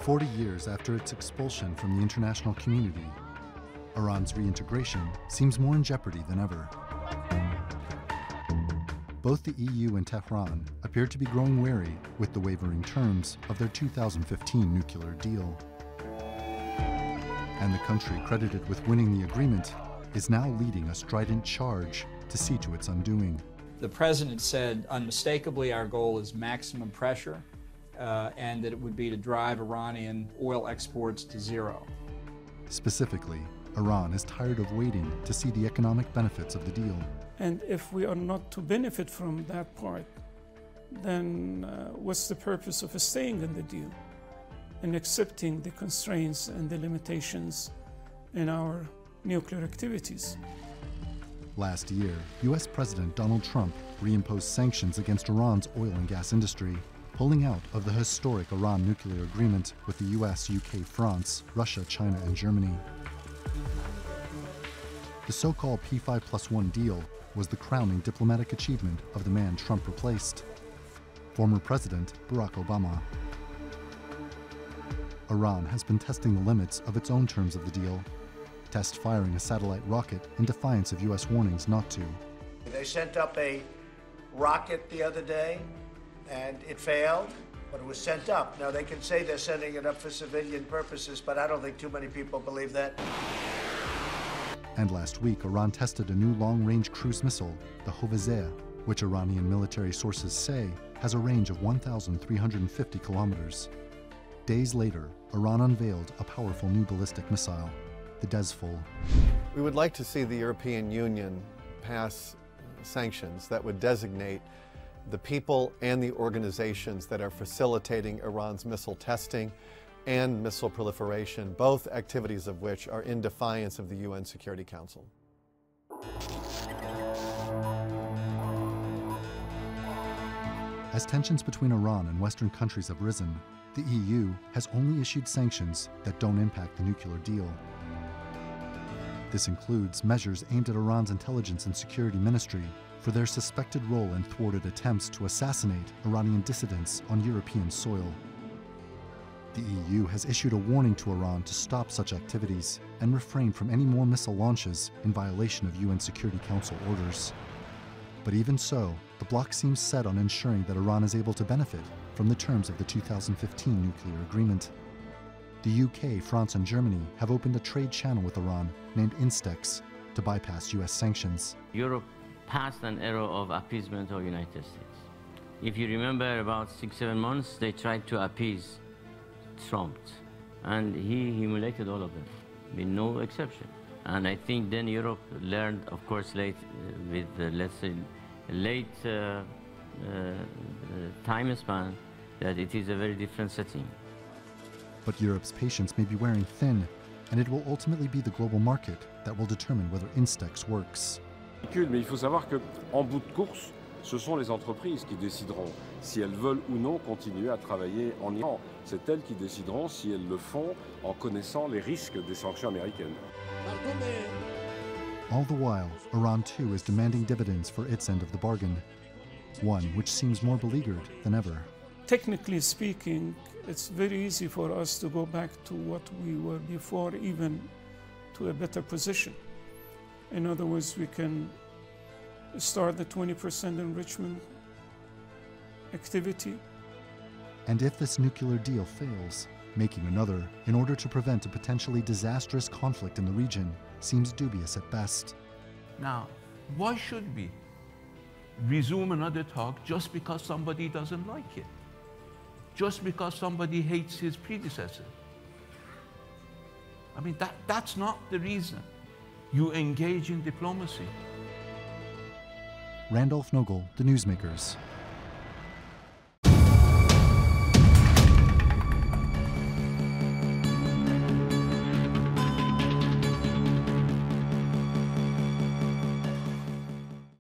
40 years after its expulsion from the international community, Iran's reintegration seems more in jeopardy than ever. Both the EU and Tehran appear to be growing wary with the wavering terms of their 2015 nuclear deal. And the country credited with winning the agreement is now leading a strident charge to see to its undoing. The president said unmistakably our goal is maximum pressure and that it would be to drive Iranian oil exports to zero. Specifically, Iran is tired of waiting to see the economic benefits of the deal. And if we are not to benefit from that part, then what's the purpose of staying in the deal and accepting the constraints and the limitations in our nuclear activities? Last year, US President Donald Trump reimposed sanctions against Iran's oil and gas industry, pulling out of the historic Iran nuclear agreement with the US, UK, France, Russia, China, and Germany. The so-called P5+1 deal was the crowning diplomatic achievement of the man Trump replaced, former President Barack Obama. Iran has been testing the limits of its own terms of the deal, test firing a satellite rocket in defiance of US warnings not to. They sent up a rocket the other day, and it failed, but it was sent up. Now, they can say they're sending it up for civilian purposes, but I don't think too many people believe that. And last week, Iran tested a new long-range cruise missile, the Hovazeh, which Iranian military sources say has a range of 1,350 kilometers. Days later, Iran unveiled a powerful new ballistic missile, the Dezful. We would like to see the European Union pass sanctions that would designate the people and the organizations that are facilitating Iran's missile testing and missile proliferation, both activities of which are in defiance of the UN Security Council. As tensions between Iran and Western countries have risen, the EU has only issued sanctions that don't impact the nuclear deal. This includes measures aimed at Iran's intelligence and security ministry for their suspected role in thwarted attempts to assassinate Iranian dissidents on European soil. The EU has issued a warning to Iran to stop such activities and refrain from any more missile launches in violation of UN Security Council orders. But even so, the bloc seems set on ensuring that Iran is able to benefit from the terms of the 2015 nuclear agreement. The UK, France, and Germany have opened a trade channel with Iran named Instex to bypass US sanctions. Europe passed an era of appeasement of the United States. If you remember, about 6-7 months, they tried to appease Trump, and he humiliated all of them, with no exception. And I think then Europe learned, of course, late, with let's say late time span, that it is a very different setting. But Europe's patience may be wearing thin, and it will ultimately be the global market that will determine whether Instex works. Mais il faut savoir qu'en bout de course, ce sont les entreprises qui décideront si elles veulent ou non continuer à travailler en Iran. C'est elles qui décideront si elles le font en connaissant les risques des sanctions américaines. All the while, Iran too is demanding dividends for its end of the bargain, one which seems more beleaguered than ever. Technically speaking, it's very easy for us to go back to what we were before, even to a better position. In other words, we can start the 20% enrichment activity. And if this nuclear deal fails, making another in order to prevent a potentially disastrous conflict in the region seems dubious at best. Now, why should we resume another talk just because somebody doesn't like it? Just because somebody hates his predecessor? I mean, that's not the reason you engage in diplomacy. Randolph Nogel, The Newsmakers.